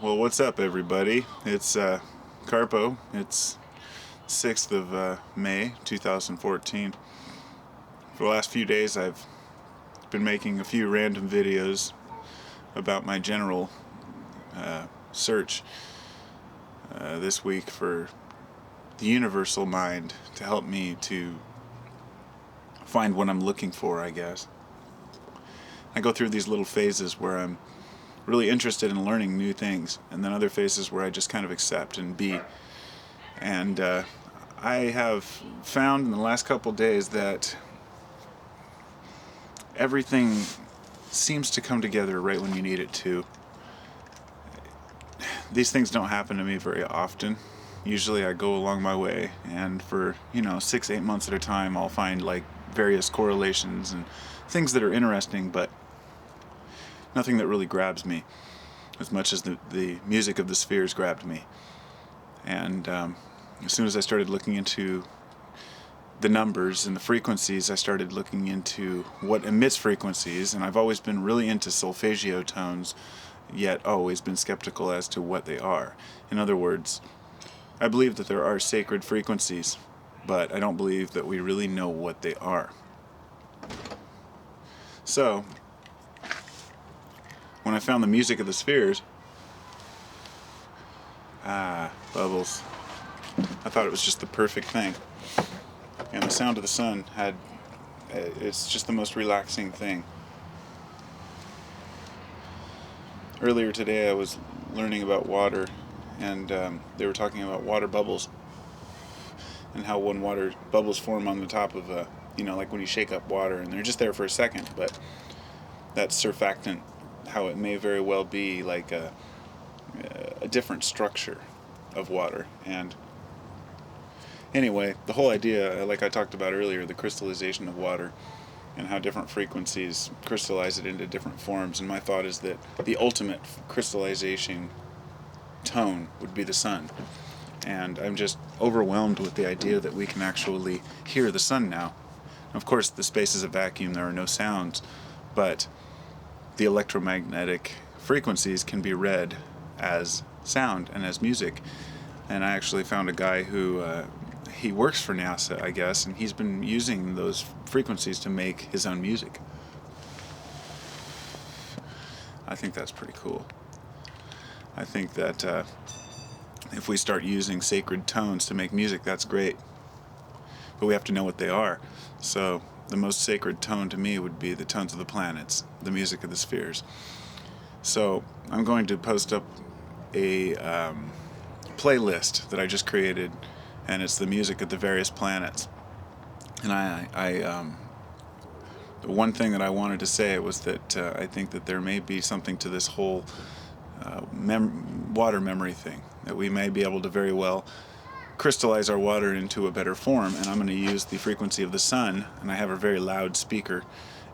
Well, what's up, everybody? It's Carpo. It's 6th of May 2014. For the last few days, I've been making a few random videos about my general search this week for the universal mind to help me to find what I'm looking for, I guess. I go through these little phases where I'm really interested in learning new things, and then other phases where I just kind of accept and be. And I have found in the last couple days that everything seems to come together right when you need it to. These things don't happen to me very often. Usually I go along my way, and for 6-8 months at a time I'll find like various correlations and things that are interesting, but nothing that really grabs me as much as the music of the spheres grabbed me. And as soon as I started looking into the numbers and the frequencies, I started looking into what emits frequencies, and I've always been really into solfeggio tones, yet always been skeptical as to what they are. In other words, I believe that there are sacred frequencies, but I don't believe that we really know what they are. So, when I found the music of the spheres, bubbles, I thought it was just the perfect thing. And the sound of the sun it's just the most relaxing thing. Earlier today I was learning about water, and they were talking about water bubbles, and how when water bubbles form on the top of like when you shake up water, and they're just there for a second, but that surfactant, how it may very well be like a different structure of water. And anyway, the whole idea, like I talked about earlier, the crystallization of water and how different frequencies crystallize it into different forms. And my thought is that the ultimate crystallization tone would be the sun. And I'm just overwhelmed with the idea that we can actually hear the sun now. Of course, the space is a vacuum, there are no sounds, but the electromagnetic frequencies can be read as sound and as music. And I actually found a guy who he works for NASA, I guess, and he's been using those frequencies to make his own music. I think that's pretty cool. I think that if we start using sacred tones to make music, that's great. But we have to know what they are. So the most sacred tone to me would be the tones of the planets, the music of the spheres. So I'm going to post up a playlist that I just created, and it's the music of the various planets. And the one thing that I wanted to say was that I think that there may be something to this whole water memory thing, that we may be able to very well crystallize our water into a better form. And I'm going to use the frequency of the sun, and I have a very loud speaker,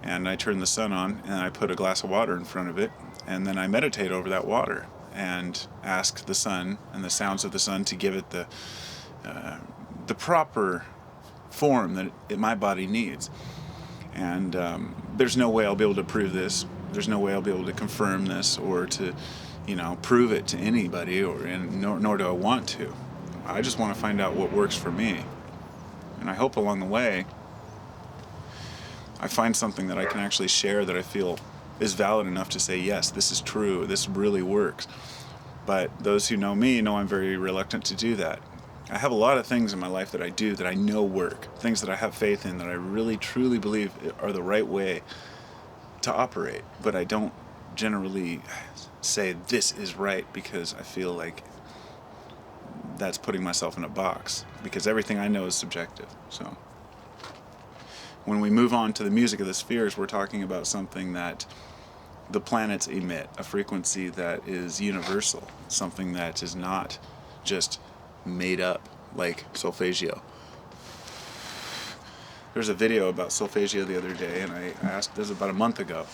and I turn the sun on, and I put a glass of water in front of it, and then I meditate over that water and ask the sun and the sounds of the sun to give it the proper form that my body needs. And there's no way I'll be able to prove this. There's no way I'll be able to confirm this or to prove it to anybody, nor do I want to. I just want to find out what works for me. And I hope along the way I find something that I can actually share that I feel is valid enough to say, yes, this is true, this really works. But those who know me know I'm very reluctant to do that. I have a lot of things in my life that I do that I know work, things that I have faith in, that I really truly believe are the right way to operate. But I don't generally say this is right, because I feel like that's putting myself in a box, because everything I know is subjective. So when we move on to the music of the spheres, we're talking about something that the planets emit, a frequency that is universal, something that is not just made up like solfeggio. There's a video about solfeggio the other day, and I asked, this was about a month ago,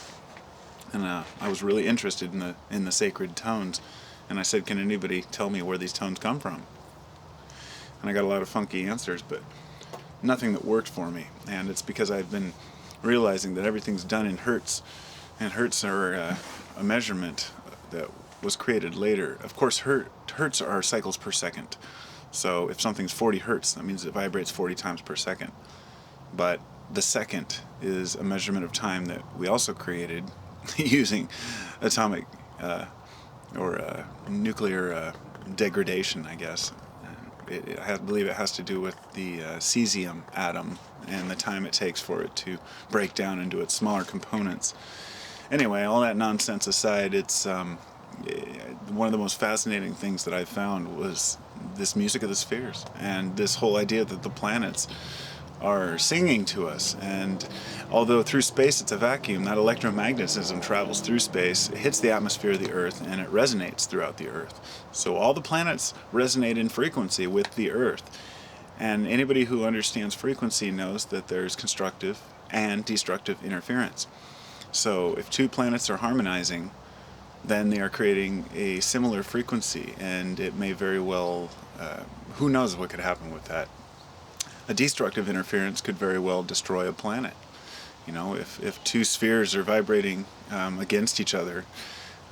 and I was really interested in the sacred tones, and I said, can anybody tell me where these tones come from? And I got a lot of funky answers, but nothing that worked for me. And it's because I've been realizing that everything's done in hertz, and hertz are a measurement that was created later. Of course, hertz are cycles per second. So if something's 40 hertz, that means it vibrates 40 times per second. But the second is a measurement of time that we also created using atomic or nuclear degradation, I guess. I believe it has to do with the cesium atom and the time it takes for it to break down into its smaller components. Anyway, all that nonsense aside, it's one of the most fascinating things that I found was this music of the spheres and this whole idea that the planets are singing to us. And although through space it's a vacuum, that electromagnetism travels through space, it hits the atmosphere of the Earth, and it resonates throughout the Earth. So all the planets resonate in frequency with the Earth. And anybody who understands frequency knows that there's constructive and destructive interference. So if two planets are harmonizing, then they are creating a similar frequency, and it may very well, who knows what could happen with that. A destructive interference could very well destroy a planet. You know, if two spheres are vibrating against each other,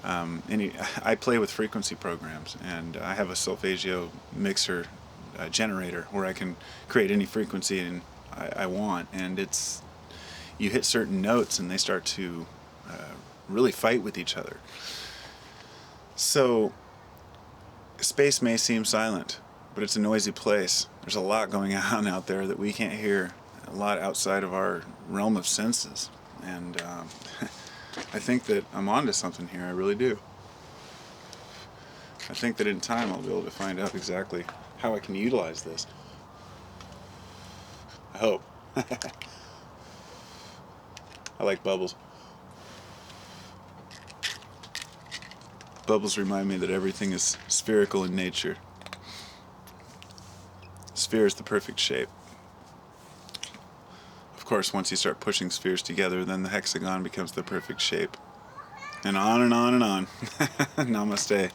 I play with frequency programs, and I have a solfeggio mixer generator where I can create any frequency I want, and you hit certain notes and they start to really fight with each other. So space may seem silent, but it's a noisy place. There's a lot going on out there that we can't hear, a lot outside of our realm of senses. And I think that I'm onto something here, I really do. I think that in time I'll be able to find out exactly how I can utilize this. I hope. I like bubbles. Bubbles remind me that everything is spherical in nature. Sphere is the perfect shape. Of course, once you start pushing spheres together, then the hexagon becomes the perfect shape. And on and on and on. Namaste.